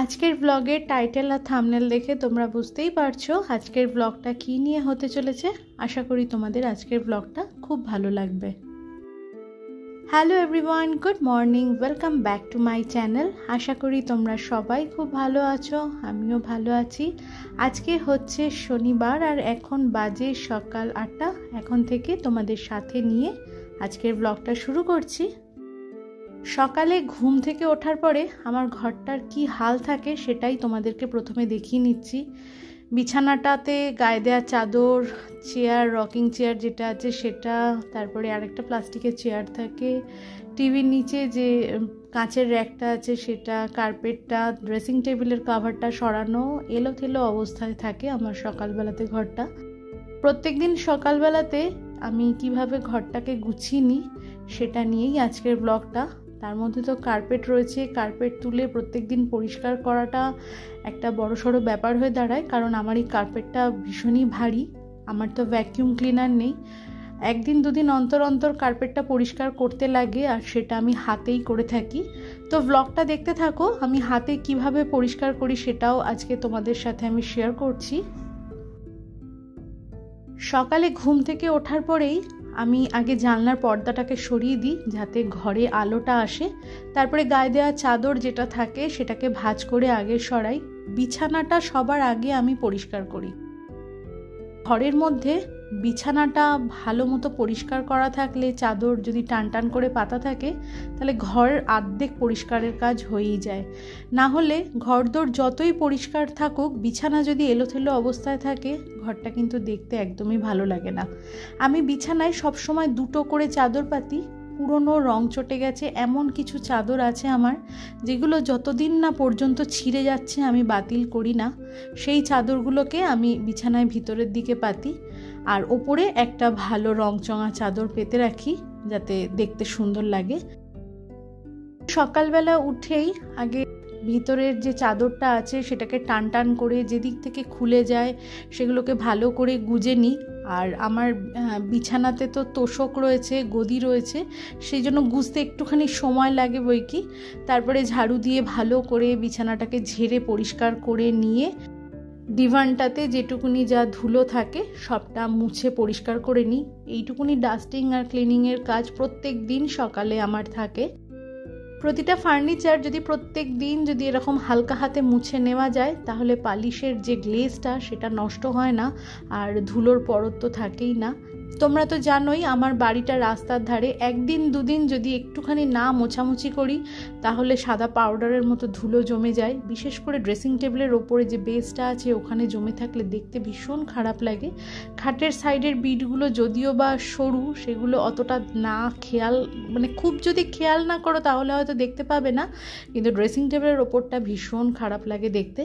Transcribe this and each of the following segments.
আজকের ব্লগের টাইটেল আর থাম্বনেল দেখে তোমরা বুঝতেই পারছো আজকের ব্লগটা কী নিয়ে হতে চলেছে। আশা করি তোমাদের আজকের ব্লগটা খুব ভালো লাগবে। Hello everyone, good morning, welcome back to my channel. আশা করি তোমরা সবাই খুব ভালো আছো, আমিও ভালো আছি। আজকে হচ্ছে শনিবার আর এখন বাজে সকাল 8টা। এখন থেকে তোমাদের সাথে নিয়ে আজকের ব্লগটা শুরু করছি। সকালে ঘুম থেকে ওঠার পরে আমার ঘরটার কি হাল থাকে সেটাই তোমাদেরকে প্রথমে দেখিয়ে নিচ্ছি। বিছানাটাতে গায়ে দেওয়া চাদর, চেয়ার, রকিং চেয়ার যেটা আছে সেটা, তারপরে আরেকটা প্লাস্টিকের চেয়ার থাকে, টিভির নিচে যে কাঁচের র্যাকটা আছে সেটা, কার্পেটটা, ড্রেসিং টেবিলের কাভারটা সরানো এলোথেলো অবস্থায় থাকে আমার সকালবেলাতে ঘরটা। প্রত্যেক দিন সকালবেলাতে আমি কিভাবে ঘরটাকে গুছিয়ে নিই সেটা নিয়েই আজকের ব্লগটা। তার মধ্যে তো কার্পেট রয়েছে, কার্পেট তুলে প্রত্যেক দিন পরিষ্কার করাটা একটা বড়সড় ব্যাপার হয়ে দাঁড়ায়, কারণ আমার এই কার্পেটটা ভীষণই ভারী। আমার তো ভ্যাকিউম ক্লিনার নেই, একদিন দুদিন অন্তর অন্তর কার্পেটটা পরিষ্কার করতে লাগে, আর সেটা আমি হাতেই করে থাকি। তো ব্লগটা দেখতে থাকো, আমি হাতে কিভাবে পরিষ্কার করি সেটাও আজকে তোমাদের সাথে আমি শেয়ার করছি। সকালে ঘুম থেকে ওঠার পরেই আমি আগে জানলার পর্দাটাকে সরিয়ে দিই যাতে ঘরে আলোটা আসে। তারপরে গায়ে দেওয়া চাদর যেটা থাকে সেটাকে ভাঁজ করে আগে সরাই। বিছানাটা সবার আগে আমি পরিষ্কার করি। ঘরের মধ্যে বিছানাটা ভালো মতো পরিষ্কার করা থাকলে, চাদর যদি টান টান করে পাতা থাকে, তাহলে ঘরের অর্ধেক পরিষ্কারের কাজ হয়েই যায়। না হলে ঘরদোর যতই পরিষ্কার থাকুক, বিছানা যদি এলোথেলো অবস্থায় থাকে, ঘরটা কিন্তু দেখতে একদমই ভালো লাগে না। আমি বিছানায় সবসময় দুটো করে চাদর পাতি। পুরনো রং চটে গেছে এমন কিছু চাদর আছে আমার, যেগুলো যতদিন না পর্যন্ত ছিঁড়ে যাচ্ছে আমি বাতিল করি না। সেই চাদরগুলোকে আমি বিছানায় ভিতরের দিকে পাতি, আর ওপরে একটা ভালো রংচঙা চাদর পেতে রাখি যাতে দেখতে সুন্দর লাগে। সকালবেলা উঠেই আগে ভিতরের যে চাদরটা আছে সেটাকে টান টান করে যেদিক থেকে খুলে যায় সেগুলোকে ভালো করে গুজে নিই। আর আমার বিছানাতে তো তোষক রয়েছে, গদি রয়েছে, সেই জন্য গুজতে একটুখানি সময় লাগে বইকি। তারপরে ঝাড়ু দিয়ে ভালো করে বিছানাটাকে ঝেড়ে পরিষ্কার করে নিয়ে ডিভানটাতে যেটুকুনি যা ধুলো থাকে সবটা মুছে পরিষ্কার করে নিই। এইটুকুনি ডাস্টিং আর ক্লিনিংয়ের কাজ প্রত্যেক দিন সকালে আমার থাকে। প্রতিটা ফার্নিচার যদি প্রত্যেক দিন যদি এরকম হালকা হাতে মুছে নেওয়া যায়, তাহলে পালিশের যে গ্লেজটা সেটা নষ্ট হয় না, আর ধুলোর পরত তো থাকেই না। তোমরা তো জানোই আমার বাড়িটা রাস্তার ধারে, একদিন দুদিন যদি একটুখানি না মোছামুছি করি তাহলে সাদা পাউডারের মতো ধুলো জমে যায়। বিশেষ করে ড্রেসিং টেবিলের ওপরে যে বেসটা আছে ওখানে জমে থাকলে দেখতে ভীষণ খারাপ লাগে। খাটের সাইডের বিটগুলো যদিও বা সরু, সেগুলো অতটা না খেয়াল, মানে খুব যদি খেয়াল না করো তাহলে হয়তো দেখতে পাবে না, কিন্তু ড্রেসিং টেবিলের ওপরটা ভীষণ খারাপ লাগে দেখতে।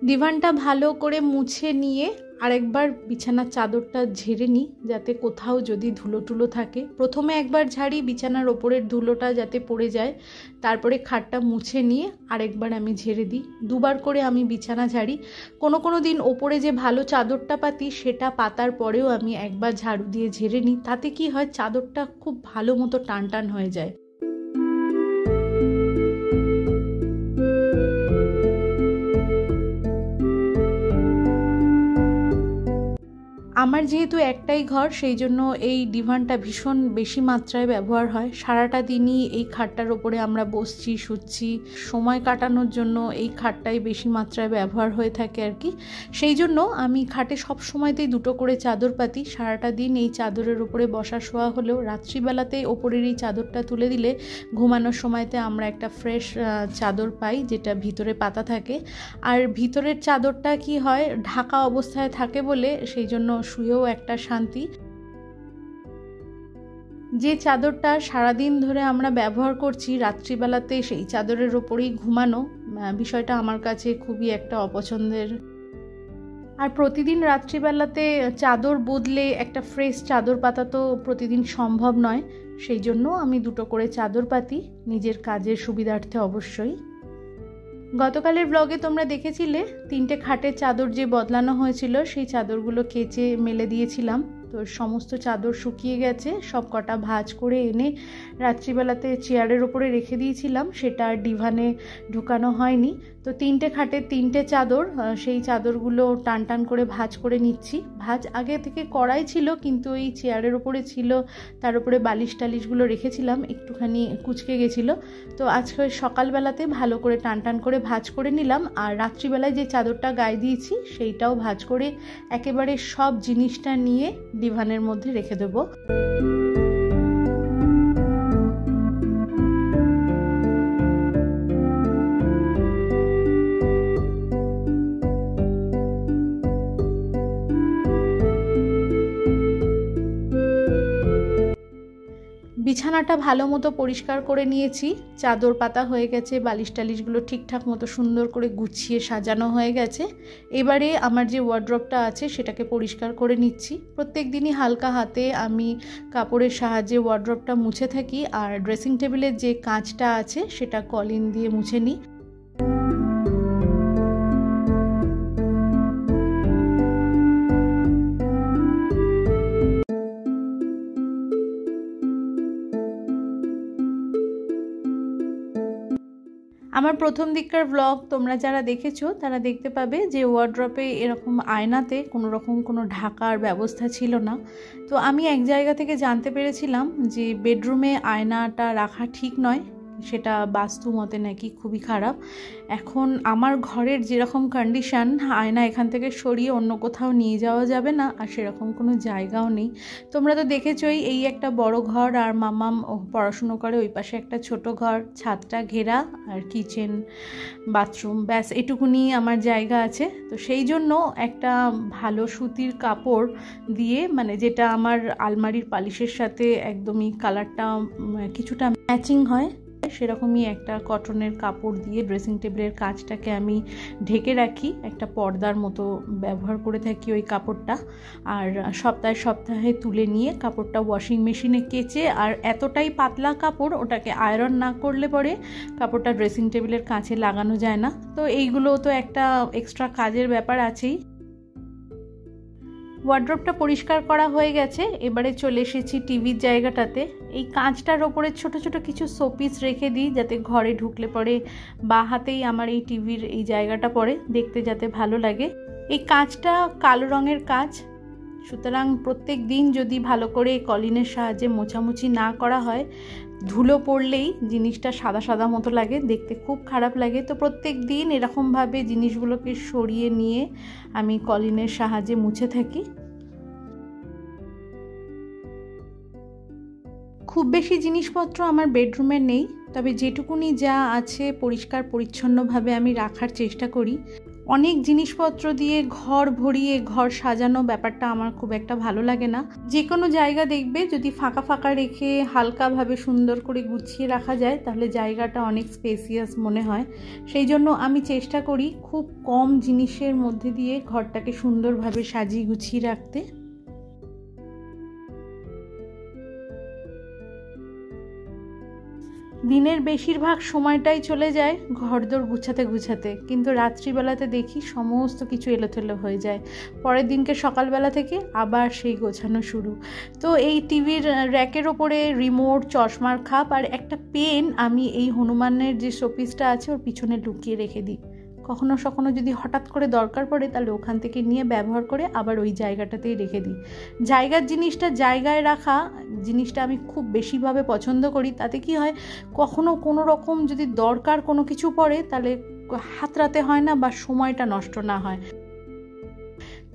ডিভানটা ভালো করে মুছে নিয়ে আরেকবার বিছানার চাদরটা ঝেড়ে নিই যাতে কোথাও যদি ধুলো টুলো থাকে। প্রথমে একবার ঝাড়ি বিছানার ওপরের ধুলোটা যাতে পড়ে যায়, তারপরে খাটটা মুছে নিয়ে আরেকবার আমি ঝেড়ে দিই। দুবার করে আমি বিছানা ঝাড়ি। কোনো দিন ওপরে যে ভালো চাদরটা পাতি সেটা পাতার পরেও আমি একবার ঝাড়ু দিয়ে ঝেড়ে নিই। তাতে কি হয়, চাদরটা খুব ভালো মতো টান টান হয়ে যায়। আমার যেহেতু একটাই ঘর, সেই জন্য এই ডিভানটা ভীষণ বেশি মাত্রায় ব্যবহার হয়। সারাটা দিনই এই খাটটার ওপরে আমরা বসছি, শুচ্ছি, সময় কাটানোর জন্য এই খাটটাই বেশি মাত্রায় ব্যবহার হয়ে থাকে আর কি। সেই জন্য আমি খাটে সব সময়তেই দুটো করে চাদর পাতি। সারাটা দিন এই চাদরের উপরে বসা শোয়া হলেও রাত্রিবেলাতেই ওপরের এই চাদরটা তুলে দিলে ঘুমানোর সময়তে আমরা একটা ফ্রেশ চাদর পাই যেটা ভিতরে পাতা থাকে। আর ভিতরের চাদরটা কি হয়, ঢাকা অবস্থায় থাকে বলে সেই জন্য শুয়েও একটা শান্তি। যে চাদরটা সারাদিন ধরে আমরা ব্যবহার করছি, রাত্রিবেলাতে সেই চাদরের ওপরেই ঘুমানো, বিষয়টা আমার কাছে খুবই একটা অপছন্দের। আর প্রতিদিন রাত্রিবেলাতে চাদর বদলে একটা ফ্রেশ চাদর পাতা তো প্রতিদিন সম্ভব নয়, সেই জন্য আমি দুটো করে চাদর পাতি, নিজের কাজের সুবিধার্থে অবশ্যই। গতকালের ব্লগে তোমরা দেখেছিলে 3টে খাটের চাদর যে বদলানো হয়েছিল, সেই চাদরগুলো কেচে মেলে দিয়েছিলাম। তো সমস্ত চাদর শুকিয়ে গেছে, সব কটা ভাঁজ করে এনে রাত্রিবেলাতে চেয়ারের ওপরে রেখে দিয়েছিলাম, সেটা আর ডিভানে ঢুকানো হয়নি। তো 3টে খাটের 3টে চাদর, সেই চাদরগুলো টান টান করে ভাঁজ করে নিচ্ছি। ভাঁজ আগে থেকে করাই ছিল, কিন্তু এই চেয়ারের ওপরে ছিল, তার উপরে বালিশ টালিশগুলো রেখেছিলাম, একটুখানি কুঁচকে গেছিলো। তো আজকে সকালবেলাতে ভালো করে টান টান করে ভাঁজ করে নিলাম, আর রাত্রিবেলায় যে চাদরটা গায়ে দিয়েছি সেইটাও ভাঁজ করে একেবারে সব জিনিসটা নিয়ে ডিভানের মধ্যে রেখে দেবো। বিছানাটা ভালো মতো পরিষ্কার করে নিয়েছি, চাদর পাতা হয়ে গেছে, বালিশ টালিশগুলো ঠিকঠাক মতো সুন্দর করে গুছিয়ে সাজানো হয়ে গেছে। এবারে আমার যে ওয়ার্ড্রপটা আছে সেটাকে পরিষ্কার করে নিচ্ছি। প্রত্যেক দিনই হালকা হাতে আমি কাপড়ের সাহায্যে ওয়ার্ড্রপটা মুছে থাকি, আর ড্রেসিং টেবিলের যে কাঁচটা আছে সেটা কলিন দিয়ে মুছে নিই। আমার প্রথম দিককার ব্লগ তোমরা যারা দেখেছো তারা দেখতে পাবে যে ওয়ার্ড্রপে এরকম আয়নাতে কোনো ঢাকার ব্যবস্থা ছিল না। তো আমি এক জায়গা থেকে জানতে পেরেছিলাম যে বেডরুমে আয়নাটা রাখা ঠিক নয়, সেটা বাস্তু মতে নাকি খুবই খারাপ। এখন আমার ঘরের যেরকম কন্ডিশন, আয়না এখান থেকে সরিয়ে অন্য কোথাও নিয়ে যাওয়া যাবে না, আর সেরকম কোনো জায়গাও নেই। তোমরা তো দেখেছোই, এই একটা বড় ঘর, আর মামাম পড়াশুনো করে, ওই পাশে একটা ছোট ঘর, ছাদটা ঘেরা, আর কিচেন বাথরুম, ব্যাস এটুকুনি আমার জায়গা আছে। তো সেই জন্য একটা ভালো সুতির কাপড় দিয়ে, মানে যেটা আমার আলমারির পালিশের সাথে একদমই কালারটা কিছুটা ম্যাচিং হয়, সেরকমই একটা কটনের কাপড় দিয়ে ড্রেসিং টেবিলের কাঁচটাকে আমি ঢেকে রাখি। একটা পর্দার মতো ব্যবহার করে থাকি ওই কাপড়টা, আর সপ্তাহে তুলে নিয়ে কাপড়টা ওয়াশিং মেশিনে কেচে, আর এতটাই পাতলা কাপড়, ওটাকে আয়রন না করলে পরে কাপড়টা ড্রেসিং টেবিলের কাঁচে লাগানো যায় না। তো এইগুলো তো একটা এক্সট্রা কাজের ব্যাপার আছেই। ওয়ার্ড্রপটা পরিষ্কার করা হয়ে গেছে, এবারে চলে এসেছি টিভির জায়গাটাতে। এই কাঁচটার ওপরে ছোট ছোট কিছু শোপিস রেখে দিই, যাতে ঘরে ঢুকলে পরে বাঁ হাতেই আমার এই টিভির এই জায়গাটা পড়ে, দেখতে যাতে ভালো লাগে। এই কাঁচটা কালো রঙের কাঁচ, সুতরাং প্রত্যেক দিন যদি ভালো করে কলিনের সাহায্যে মোছামুছি না করা হয়, ধুলো পড়লেই জিনিসটা সাদা সাদা মতো লাগে, দেখতে খুব খারাপ লাগে। তো প্রত্যেক দিন এরকমভাবে জিনিসগুলোকে সরিয়ে নিয়ে আমি কলিনের সাহায্যে মুছে থাকি। খুব বেশি জিনিসপত্র আমার বেডরুমে নেই, তবে যেটুকুনি যা আছে পরিষ্কার পরিচ্ছন্নভাবে আমি রাখার চেষ্টা করি। অনেক জিনিসপত্র দিয়ে ঘর ভরিয়ে ঘর সাজানো ব্যাপারটা আমার খুব একটা ভালো লাগে না। যে কোনো জায়গা দেখবে যদি ফাঁকা ফাঁকা রেখে হালকাভাবে সুন্দর করে গুছিয়ে রাখা যায়, তাহলে জায়গাটা অনেক স্পেসিয়াস মনে হয়। সেই জন্য আমি চেষ্টা করি খুব কম জিনিসের মধ্যে দিয়ে ঘরটাকে সুন্দরভাবে সাজিয়ে গুছিয়ে রাখতে। দিনের বেশিরভাগ সময়টাই চলে যায় ঘরদোর গুছাতে, কিন্তু রাত্রিবেলাতে দেখি সমস্ত কিছু এলোথেলো হয়ে যায়। পরের দিনকে সকালবেলা থেকে আবার সেই গোছানো শুরু। তো এই টিভির র্যাকের ওপরে রিমোট, চশমার খাপ আর একটা পেন আমি এই হনুমানের যে শোপিসটা আছে ওর পিছনে লুকিয়ে রেখে দিই। কখনো যদি হঠাৎ করে দরকার পড়ে, তাহলে ওখান থেকে নিয়ে ব্যবহার করে আবার ওই জায়গাটাতেই রেখে দিই। জায়গার জিনিসটা জায়গায় রাখা জিনিসটা আমি খুব বেশিভাবে পছন্দ করি। তাতে কি হয়, কখনো কোনো রকম যদি দরকার কোনো কিছু পড়ে, তাহলে হাতড়াতে হয় না বা সময়টা নষ্ট না হয়।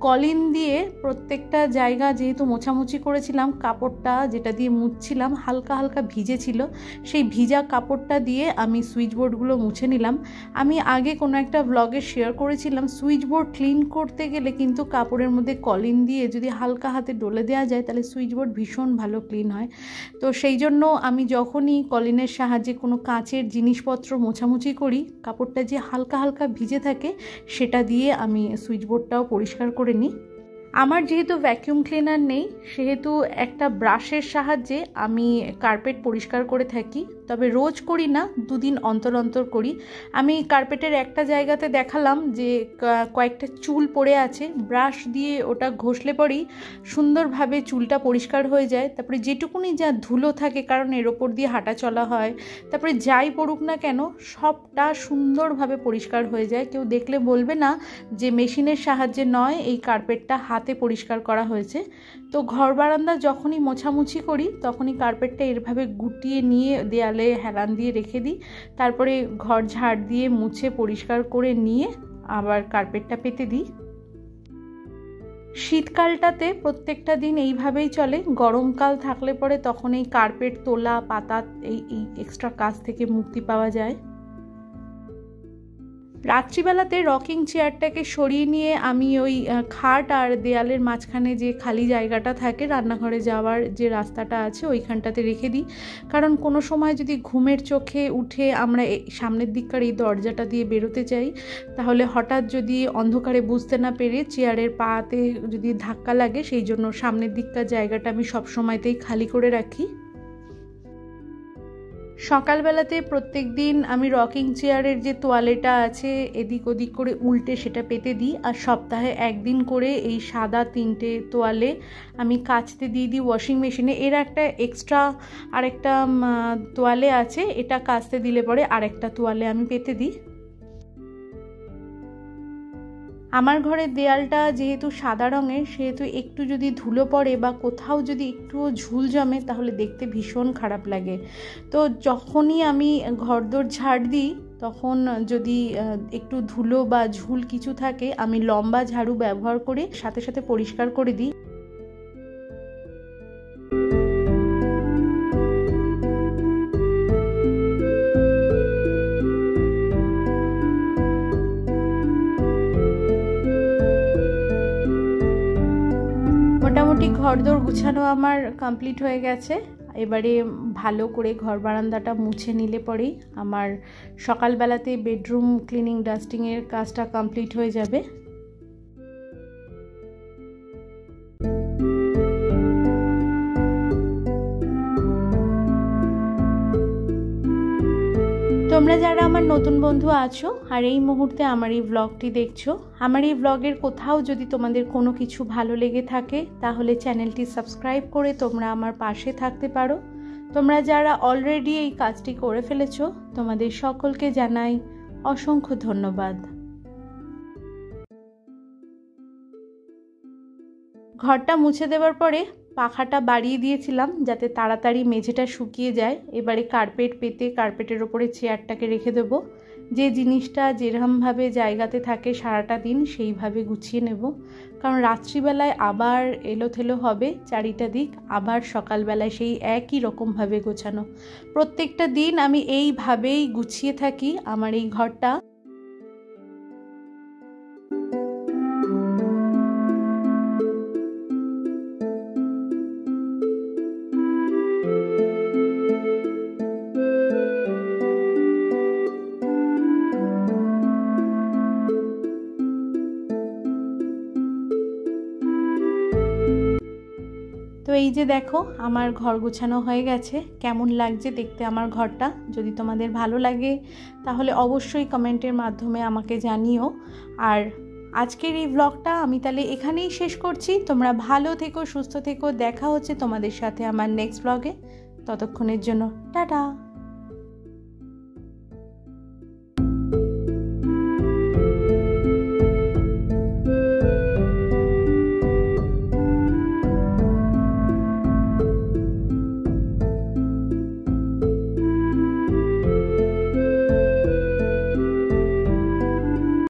কলিন দিয়ে প্রত্যেকটা জায়গা যেহেতু মোছামুছি করেছিলাম, কাপড়টা যেটা দিয়ে মুছছিলাম হালকা হালকা ভিজে ছিল, সেই ভিজা কাপড়টা দিয়ে আমি সুইচ বোর্ডগুলো মুছে নিলাম। আমি আগে কোনো একটা ব্লগে শেয়ার করেছিলাম, সুইচ বোর্ড ক্লিন করতে গেলে কিন্তু কাপড়ের মধ্যে কলিন দিয়ে যদি হালকা হাতে ডলে দেওয়া যায়, তাহলে সুইচ বোর্ড ভীষণ ভালো ক্লিন হয়। তো সেই জন্য আমি যখনই কলিনের সাহায্যে কোনো কাঁচের জিনিসপত্র মোছামুছি করি, কাপড়টা যে হালকা হালকা ভিজে থাকে সেটা দিয়ে আমি সুইচ বোর্ডটাও পরিষ্কার করে নিই। আমার যেহেতু ভ্যাকিউম ক্লিনার নেই সেহেতু একটা ব্রাশের সাহায্যে আমি কার্পেট পরিষ্কার করে থাকি, তবে রোজ করি না, দুদিন অন্তর অন্তর করি। আমি কার্পেটের একটা জায়গাতে দেখালাম যে কয়েকটা চুল পড়ে আছে, ব্রাশ দিয়ে ওটা ঘষলে পরেই সুন্দরভাবে চুলটা পরিষ্কার হয়ে যায়। তারপরে যেটুকুনি যা ধুলো থাকে, কারণ এর ওপর দিয়ে হাঁটা চলা হয়, তারপরে যাই পড়ুক না কেন সবটা সুন্দরভাবে পরিষ্কার হয়ে যায়। কেউ দেখলে বলবে না যে মেশিনের সাহায্যে নয়, এই কার্পেটটা হাতে পরিষ্কার করা হয়েছে। তো ঘর বারান্দা যখনই মোছামুছি করি তখনই কার্পেটটা এভাবে গুটিয়ে নিয়ে দেয়ালে হেলান দিয়ে রেখে দিই, তারপরে ঘর ঝাড় দিয়ে মুছে পরিষ্কার করে নিয়ে আবার কার্পেটটা পেতে দিই। শীতকালটাতে প্রত্যেকটা দিন এইভাবেই চলে। গরমকাল থাকলে পরে তখন এই কার্পেট তোলা, পাতা, এই এক্সট্রা কাজ থেকে মুক্তি পাওয়া যায়। রাত্রিবেলাতে রকিং চেয়ারটাকে সরিয়ে নিয়ে আমি ওই খাট আর দেয়ালের মাঝখানে যে খালি জায়গাটা থাকে রান্নাঘরে যাওয়ার যে রাস্তাটা আছে ওইখানটাতে রেখে দিই, কারণ কোনো সময় যদি ঘুমের চোখে উঠে আমরা সামনের দিককার এই দরজাটা দিয়ে বেরোতে চাই, তাহলে হঠাৎ যদি অন্ধকারে বুঝতে না পেরে চেয়ারের পাতে যদি ধাক্কা লাগে, সেই জন্য সামনের দিককার জায়গাটা আমি সবসময়তেই খালি করে রাখি। সকালবেলাতে প্রত্যেক দিন আমি রকিং চেয়ারের যে তোয়ালেটা আছে এদিক ওদিক করে উল্টে সেটা পেতে দিই, আর সপ্তাহে একদিন করে এই সাদা 3টে তোয়ালে আমি কাচতে দিয়ে দিই ওয়াশিং মেশিনে। এর একটা এক্সট্রা আরেকটা তোয়ালে আছে, এটা কাচতে দিলে পরে আরেকটা তোয়ালে আমি পেতে দিই। আমার ঘরের দেয়ালটা যেহেতু সাদা রঙের, সেহেতু একটু যদি ধুলো পড়ে বা কোথাও যদি একটুও ঝুল জমে তাহলে দেখতে ভীষণ খারাপ লাগে। তো যখনই আমি ঘরদোর ঝাড় দিই তখন যদি একটু ধুলো বা ঝুল কিছু থাকে আমি লম্বা ঝাড়ু ব্যবহার করে সাথে সাথে পরিষ্কার করে দিই। মোটামুটি ঘরদোর গুছানো আমার কমপ্লিট হয়ে গেছে। এবারে ভালো করে ঘর বারান্দাটা মুছে নিলে পরেই আমার সকালবেলাতে বেডরুম ক্লিনিং ডাস্টিংয়ের কাজটা কমপ্লিট হয়ে যাবে। তোমরা যারা আমার নতুন বন্ধু আছো আর এই মুহূর্তে আমার এই ব্লগটি দেখছো, আমার এই ব্লগের কোথাও যদি তোমাদের কোনো কিছু ভালো লেগে থাকে তাহলে চ্যানেলটি সাবস্ক্রাইব করে তোমরা আমার পাশে থাকতে পারো। তোমরা যারা অলরেডি এই কাজটি করে ফেলেছো তোমাদের সকলকে জানাই অসংখ্য ধন্যবাদ। ঘরটা মুছে দেওয়ার পরে পাখাটা বাড়িয়ে দিয়েছিলাম যাতে তাড়াতাড়ি মেঝেটা শুকিয়ে যায়। এবারে কার্পেট পেতে কার্পেটের ওপরে চেয়ারটাকে রেখে দেবো। যে জিনিসটা যেরকমভাবে জায়গাতে থাকে সারাটা দিন সেইভাবে গুছিয়ে নেব, কারণ রাত্রিবেলায় আবার এলোথেলো হবে চারিটা দিক, আবার সকালবেলায় সেই একই রকমভাবে গোছানো। প্রত্যেকটা দিন আমি এইভাবেই গুছিয়ে থাকি আমার এই ঘরটা। তো এই যে দেখো আমার ঘর গোছানো হয়ে গেছে। কেমন লাগছে দেখতে আমার ঘরটা? যদি তোমাদের ভালো লাগে তাহলে অবশ্যই কমেন্টের মাধ্যমে আমাকে জানিও। আর আজকের এই ব্লগটা আমি তাহলে এখানেই শেষ করছি। তোমরা ভালো থেকো, সুস্থ থেকো। দেখা হচ্ছে তোমাদের সাথে আমার নেক্সট ব্লগে। ততক্ষণের জন্য টাটা।